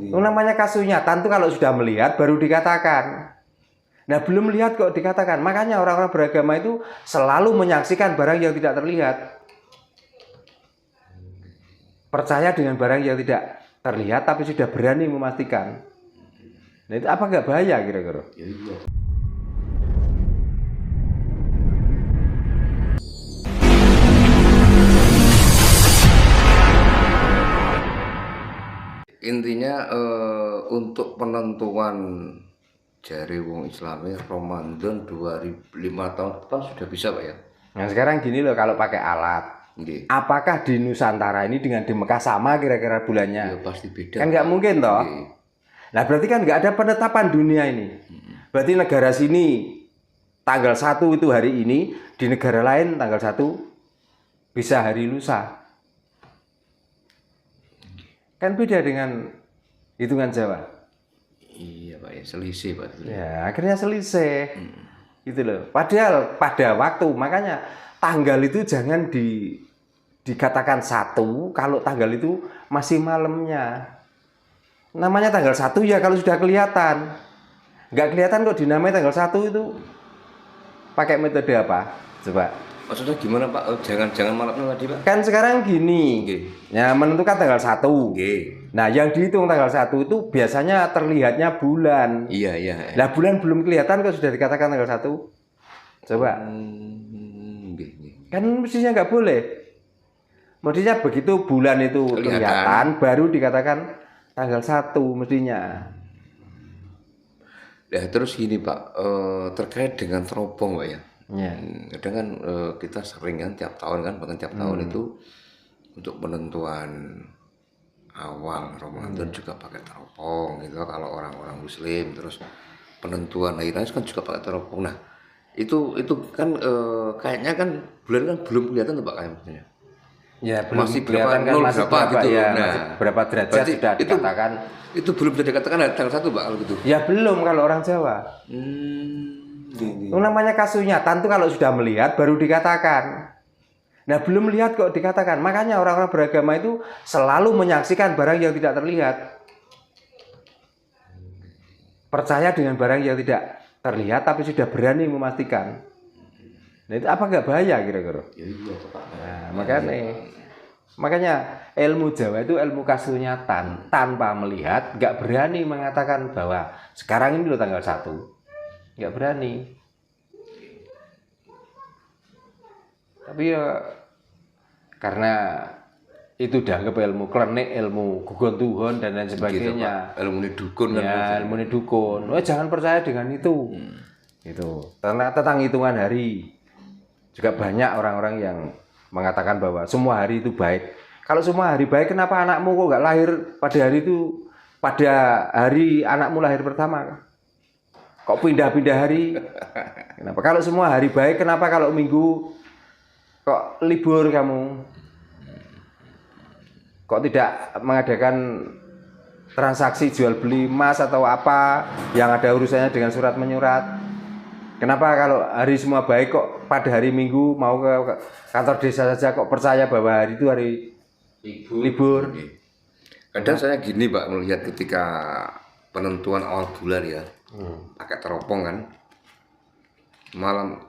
Namanya kasunyatan tuh kalau sudah melihat baru dikatakan. Nah, belum melihat kok dikatakan. Makanya orang-orang beragama itu selalu menyaksikan barang yang tidak terlihat. Percaya dengan barang yang tidak terlihat tapi sudah berani memastikan. Nah, itu apa nggak bahaya kira-kira? Iya. Intinya untuk penentuan jari wong Islami Ramadan 2005 tahun depan sudah bisa Pak ya? Nah, sekarang gini loh, kalau pakai alat, apakah di Nusantara ini dengan di Mekah sama kira-kira bulannya? Ya pasti beda. Kan nggak mungkin toh. Nah, berarti kan nggak ada penetapan dunia ini. Berarti negara sini tanggal 1 itu hari ini, di negara lain tanggal 1 bisa hari lusa. Kan beda dengan hitungan Jawa. Iya Pak ya, selisih Pak. Ya, akhirnya selisih. Gitu loh. Padahal pada waktu, makanya tanggal itu jangan dikatakan 1 kalau tanggal itu masih malamnya. Namanya tanggal 1 ya kalau sudah kelihatan. Nggak kelihatan kok dinamai tanggal 1 itu. Pakai metode apa? Coba. Maksudnya gimana Pak? Jangan malamnya tadi Pak? Kan sekarang gini. Ya, menentukan tanggal 1. Nah, yang dihitung tanggal 1 itu biasanya terlihatnya bulan. Iya. Nah, bulan belum kelihatan kok sudah dikatakan tanggal 1. Coba. Kan mestinya nggak boleh. Mestinya begitu bulan itu kelihatan baru dikatakan tanggal 1 mestinya. Nah, terus gini Pak, terkait dengan teropong Pak ya. Ya. Kadang kan kita sering kan tiap tahun kan, bahkan tiap tahun itu untuk penentuan awal Ramadan juga pakai teropong gitu kalau orang-orang Muslim. Terus penentuan hari raya kan juga pakai teropong. Nah, itu kan kayaknya kan bulan kan belum kelihatan tuh Pak kayaknya. Ya, belum Masih kelihatan kan, masih berapa gitu. Ya, Nah, masih berapa derajat sudah dikatakan. Itu belum bisa dikatakan tanggal 1 Pak kalau gitu. Ya belum kalau orang Jawa. Namanya kasunyatan tuh kalau sudah melihat baru dikatakan. Nah, belum melihat kok dikatakan. Makanya orang-orang beragama itu selalu menyaksikan barang yang tidak terlihat. Percaya dengan barang yang tidak terlihat tapi sudah berani memastikan. Nah, itu apa nggak bahaya kira-kira? Iya Pak. Nah, makanya ilmu Jawa itu ilmu kasunyatan. Tanpa melihat, nggak berani mengatakan bahwa sekarang ini loh tanggal 1. Nggak berani. Tapi ya karena itu dianggap ilmu klenik, ilmu gugon Tuhan dan lain sebagainya. Gitu, ilmu dukun kan. Ya, ilmu dukun. Jangan percaya dengan itu. Itu. Karena tentang hitungan hari juga banyak orang-orang yang mengatakan bahwa semua hari itu baik. Kalau semua hari baik, kenapa anakmu kok nggak lahir pada hari itu, pada hari anakmu lahir pertama? Kok pindah-pindah hari? Kenapa? Kalau semua hari baik, kenapa kalau minggu kok libur kamu? Kok tidak mengadakan transaksi jual beli emas atau apa yang ada urusannya dengan surat menyurat? Kenapa kalau hari semua baik kok pada hari Minggu mau ke kantor desa saja kok percaya bahwa hari itu hari libur? Kadang saya gini Pak melihat ketika penentuan awal bulan ya, pakai teropong kan, malam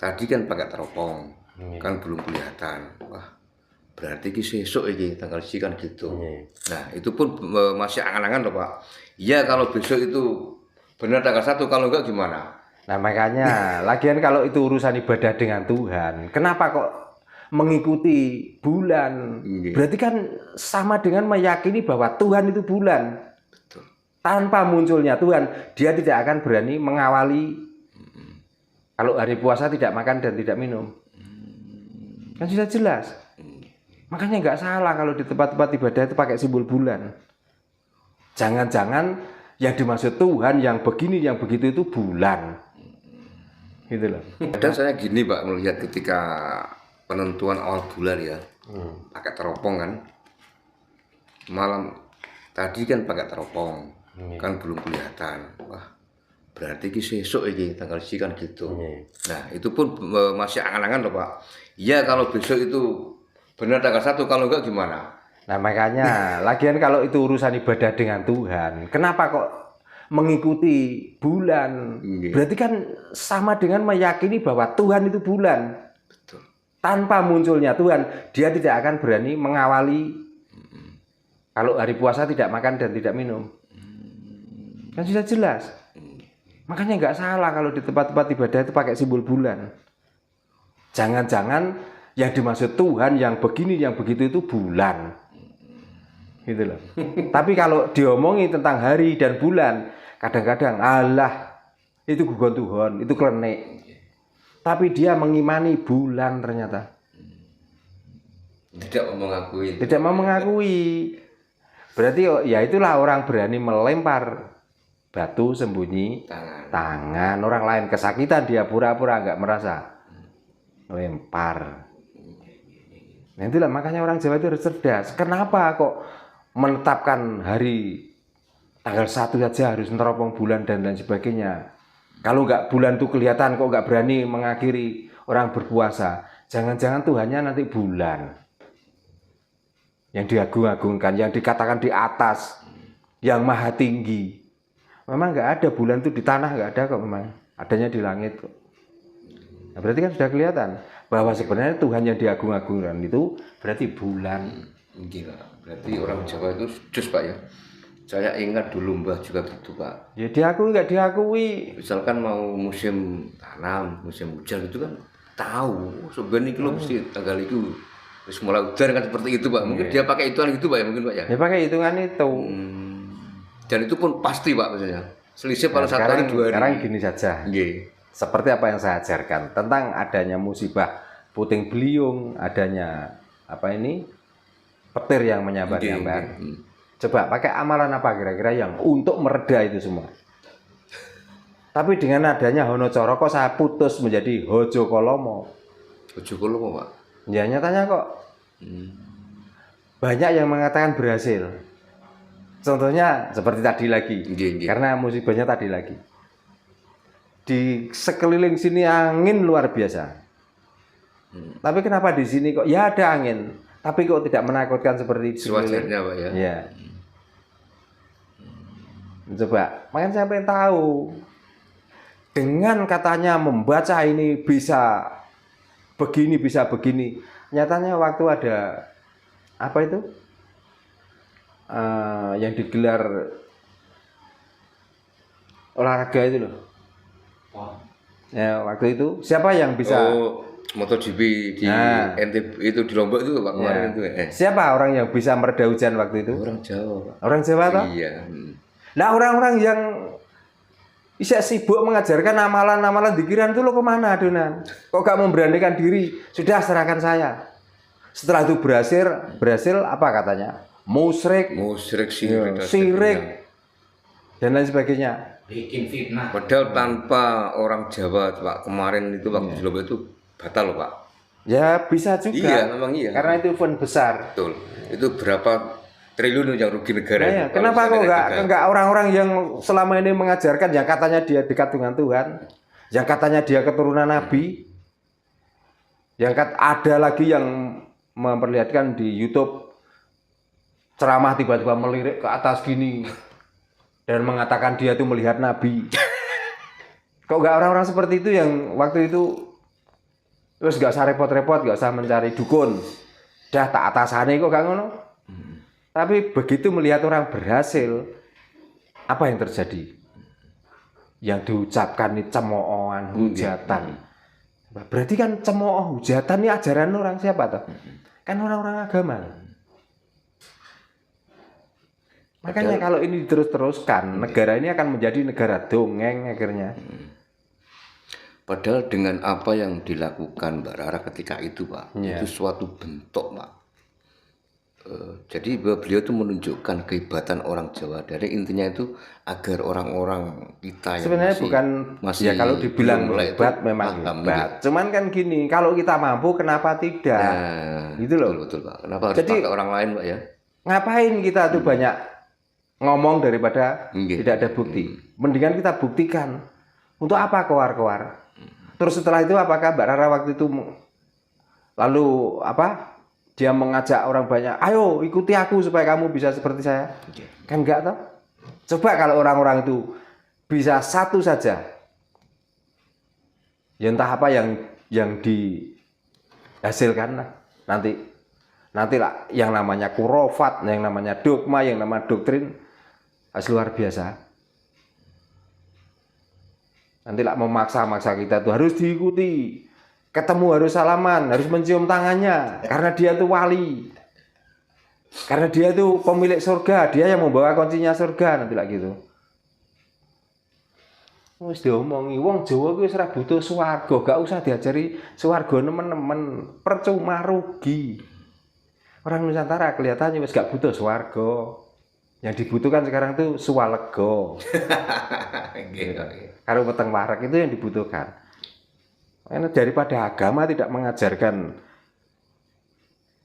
tadi kan pakai teropong, kan belum kelihatan. Wah, berarti besok ini tanggal kan gitu. Nah, itu pun masih angan-angan loh Pak. Iya kalau besok itu benar tanggal 1, kalau enggak gimana? Nah, makanya lagian kalau itu urusan ibadah dengan Tuhan, kenapa kok mengikuti bulan? Berarti kan sama dengan meyakini bahwa Tuhan itu bulan. Betul. Tanpa munculnya Tuhan, dia tidak akan berani mengawali kalau hari puasa tidak makan dan tidak minum. Kan sudah jelas. Makanya nggak salah kalau di tempat-tempat ibadah itu pakai simbol bulan. Jangan-jangan yang dimaksud Tuhan yang begini, yang begitu itu bulan. Gitu loh. Kadang saya gini Pak melihat ketika penentuan awal bulan ya, pakai teropong kan, malam tadi kan pakai teropong, kan belum kelihatan. Wah, berarti besok ini tanggal kan gitu. Nah, itu pun masih angan-angan loh Pak. Iya kalau besok itu benar tanggal 1, kalau enggak gimana? Nah makanya, lagian kalau itu urusan ibadah dengan Tuhan, kenapa kok mengikuti bulan? Berarti kan sama dengan meyakini bahwa Tuhan itu bulan. Betul. Tanpa munculnya Tuhan, dia tidak akan berani mengawali kalau hari puasa tidak makan dan tidak minum. Kan sudah jelas. Makanya nggak salah kalau di tempat-tempat ibadah itu pakai simbol bulan. Jangan-jangan yang dimaksud Tuhan yang begini, yang begitu itu bulan. Gitu loh. Tapi kalau diomongi tentang hari dan bulan, kadang-kadang Allah itu gugon Tuhan, itu klenik. Tapi dia mengimani bulan ternyata. Tidak mau mengakui. Tidak mau mengakui. Berarti ya itulah orang berani melempar batu sembunyi tangan. Orang lain kesakitan dia pura-pura nggak merasa. Lempar. Nah itulah makanya orang Jawa itu harus cerdas. Kenapa kok menetapkan hari tanggal 1 saja harus neropong bulan dan lain sebagainya. Kalau nggak bulan itu kelihatan kok nggak berani mengakhiri orang berpuasa. Jangan-jangan Tuhannya nanti bulan. Yang diagung-agungkan, yang dikatakan di atas, yang maha tinggi. Memang nggak ada bulan itu di tanah, nggak ada kok memang. Adanya di langit kok. Nah, berarti kan sudah kelihatan bahwa sebenarnya Tuhan yang diagung-agungkan itu berarti bulan. Gila. Berarti orang Jawa itu jus Pak ya. Saya ingat dulu Mbah juga gitu Pak. Ya diakui nggak diakui. Misalkan mau musim tanam, musim hujan itu kan tahu sebenarnya itu mesti tanggal itu terus mulai hujan kan seperti itu Pak. Mungkin dia pakai hitungan gitu Pak ya mungkin Pak ya. Ya pakai hitungan itu. Dan itu pun pasti Pak maksudnya. Selisih paling 1 hari 2 hari. Sekarang gini saja. Seperti apa yang saya ajarkan tentang adanya musibah puting beliung, adanya apa ini petir yang menyambar-nyambar. Coba pakai amalan apa kira-kira yang untuk mereda itu semua. Tapi dengan adanya Hono Coroko saya putus menjadi Hojo Kolomo. Hojo Kolomo Pak. Ya nyatanya kok banyak yang mengatakan berhasil. Contohnya seperti tadi lagi. Karena musibahnya tadi lagi. Di sekeliling sini angin luar biasa. Tapi kenapa di sini kok ya ada angin, tapi kok tidak menakutkan seperti sewajarnya Pak ya. Ya. Coba, makanya saya pengen tahu. Dengan katanya membaca ini bisa begini, bisa begini. Nyatanya waktu ada apa itu? Yang digelar olahraga itu loh. Ya, waktu itu siapa yang bisa MotoGP di NTB itu di Lombok itu Pak kemarin itu. Siapa orang yang bisa mereda hujan waktu itu? Orang Jawa Pak. Orang Jawa toh? Iya. Nah orang-orang yang bisa sibuk mengajarkan amalan-amalan dikiran itu lo kemana adonan? Kok gak memberanikan diri? Sudah serahkan saya. Setelah itu berhasil apa katanya? Musyrik, sirik, dan lain sebagainya. Bikin fitnah. Padahal tanpa orang Jawa Pak kemarin itu waktu di Lombok itu batal loh Pak. Ya bisa juga. Iya memang iya. Karena itu event besar. Betul. Itu berapa triliun yang rugi negara. Nah, ya. Kenapa kok enggak orang-orang yang selama ini mengajarkan yang katanya dia dekat dengan Tuhan, yang katanya dia keturunan Nabi, yang ada lagi yang memperlihatkan di YouTube ceramah tiba-tiba melirik ke atas gini dan mengatakan dia itu melihat Nabi. Kok enggak orang-orang seperti itu yang waktu itu terus enggak usah repot-repot, enggak usah mencari dukun. Dah tak atasane kok enggak ngono. Tapi begitu melihat orang berhasil, apa yang terjadi? Yang diucapkan ini cemoohan, hujatan. Berarti kan cemooh, hujatan ini ajaran orang siapa toh? Kan orang-orang agama. Makanya kalau ini diterus-teruskan, negara ini akan menjadi negara dongeng akhirnya. Padahal dengan apa yang dilakukan Mbak Rara ketika itu Pak, itu suatu bentuk Pak. Jadi beliau itu menunjukkan kehebatan orang Jawa. Dari intinya itu agar orang-orang kita yang sebenarnya masih ya kalau dibilang hebat memang hebat. Cuman kan gini, kalau kita mampu kenapa tidak? Nah, gitu loh. Betul Pak. Kenapa harus pakai orang lain Pak ya? Ngapain kita tuh banyak ngomong daripada tidak ada bukti? Mendingan kita buktikan. Untuk apa keluar-keluar? Terus setelah itu apakah Mbak Rara waktu itu lalu apa? Dia mengajak orang banyak, ayo ikuti aku supaya kamu bisa seperti saya. Kan enggak toh? Coba kalau orang-orang itu bisa satu saja, ya entah apa yang dihasilkan lah. Nantilah yang namanya kurofat, yang namanya dogma, yang namanya doktrin harus luar biasa. Nantilah memaksa-maksa kita tuh harus diikuti. Ketemu harus salaman, harus mencium tangannya, karena dia tuh wali. Karena dia tuh pemilik surga, dia yang membawa kuncinya surga, nantilah gitu. Wis diomongi wong Jawa kuwi wis ora butuh swarga, gak usah diajari swarga nemen-nemen, percuma rugi. Orang Nusantara kelihatannya wis gak butuh swarga. Yang dibutuhkan sekarang tuh swalego. Karo weteng wareg itu yang dibutuhkan. Karena daripada agama tidak mengajarkan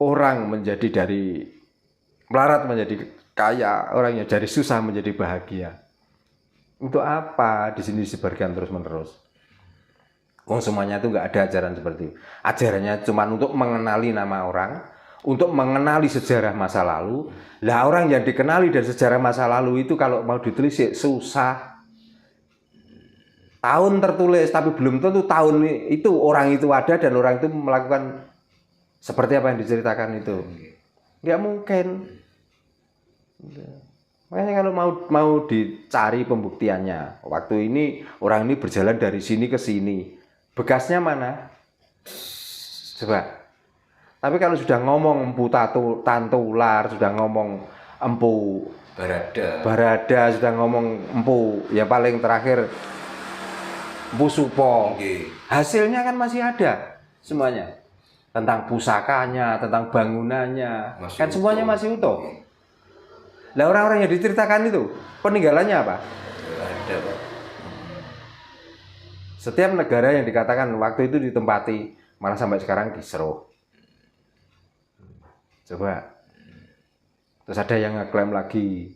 orang menjadi dari melarat menjadi kaya, orangnya dari susah menjadi bahagia. Untuk apa di sini disebarkan terus-menerus? Semuanya itu nggak ada ajaran seperti itu. Ajarannya cuma untuk mengenali nama orang, untuk mengenali sejarah masa lalu. Lah orang yang dikenali dan sejarah masa lalu itu kalau mau ditulis susah. Tahun tertulis tapi belum tentu tahun itu orang itu ada dan orang itu melakukan seperti apa yang diceritakan itu. Nggak mungkin. Makanya kalau mau dicari pembuktiannya, waktu ini orang ini berjalan dari sini ke sini, bekasnya mana? Coba. Tapi kalau sudah ngomong empu tantular, sudah ngomong empu barada, sudah ngomong empu, ya paling terakhir empu supo. Hasilnya kan masih ada semuanya. Tentang pusakanya, tentang bangunannya, kan semuanya masih utuh. Lah orang-orang yang diceritakan itu peninggalannya apa? Ada, Pak. Setiap negara yang dikatakan waktu itu ditempati malah sampai sekarang diseruh. Coba. Terus ada yang ngeklaim lagi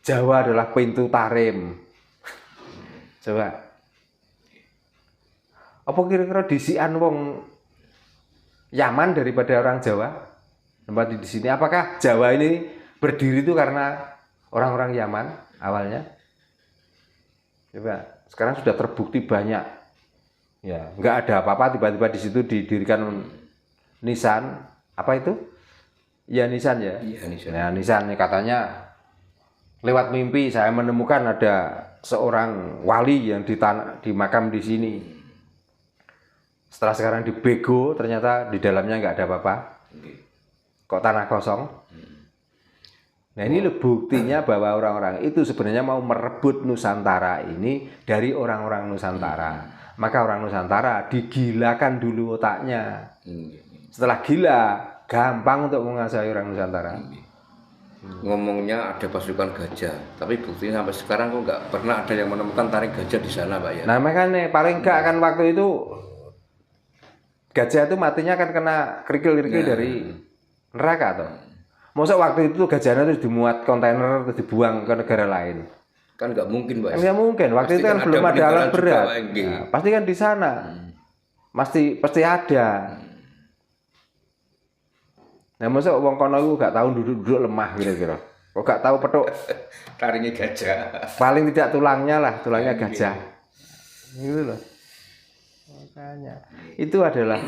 Jawa adalah pintu Tarim. Coba. Apa kira-kira disian wong Yaman daripada orang Jawa? Tempat di sini apakah Jawa ini berdiri itu karena orang-orang Yaman awalnya? Coba, sekarang sudah terbukti banyak. Ya, nggak ada apa-apa tiba-tiba di situ didirikan nisan. Apa itu? Ya nisan ya. Iya, nisan. Nah, nisan katanya lewat mimpi saya menemukan ada seorang wali yang di makam di sini. Setelah sekarang dibego, ternyata di dalamnya nggak ada apa-apa. Kok tanah kosong? Nah ini buktinya bahwa orang-orang itu sebenarnya mau merebut Nusantara ini dari orang-orang Nusantara. Maka orang Nusantara digilakan dulu otaknya. Setelah gila, gampang untuk menguasai orang Nusantara. Ngomongnya ada pasukan gajah, tapi buktinya sampai sekarang kok nggak pernah ada yang menemukan taring gajah di sana, Pak ya. Nah makanya paling nggak kan waktu itu gajah itu matinya kan kena kerikil-kerikil dari neraka toh. Masa waktu itu gajahnya terus dimuat kontainer terus dibuang ke negara lain? Kan nggak mungkin, Pak. Kan nggak mungkin. Waktu itu kan belum ada alat berat. Nah, pasti kan di sana. Pasti ada. Nah, masa wong kono iku gak tahu duduk-duduk lemah kira-kira. Kok gak tahu petuk taringnya gajah. Paling tidak tulangnya lah, tulangnya gajah. Gitu loh. Makanya itu adalah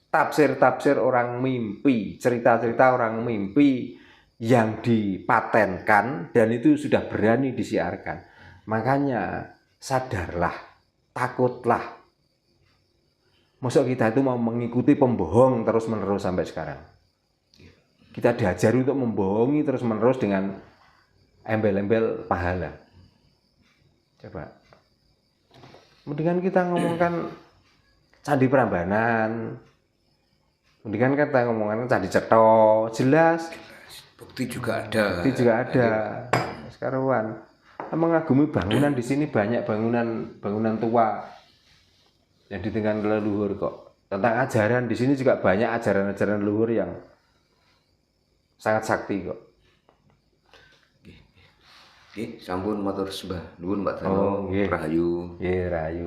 tafsir-tafsir orang mimpi, cerita-cerita orang mimpi yang dipatenkan dan itu sudah berani disiarkan. Makanya sadarlah, takutlah. Maksud kita itu mau mengikuti pembohong terus-menerus sampai sekarang. Kita diajari untuk membohongi terus-menerus dengan embel-embel pahala. Coba. Mendingan kita ngomongkan Candi Prambanan. Mendingan kita ngomongkan Candi Cetha, jelas. Bukti juga ada. Bukti juga ada. Sekarang mengagumi bangunan di sini banyak bangunan tua yang ditinggalkan leluhur kok. Tentang ajaran di sini juga banyak ajaran-ajaran leluhur yang sangat sakti kok. Sampun matur sembah nuwun Mbak Tano. Rahayu. Nggih, rahayu.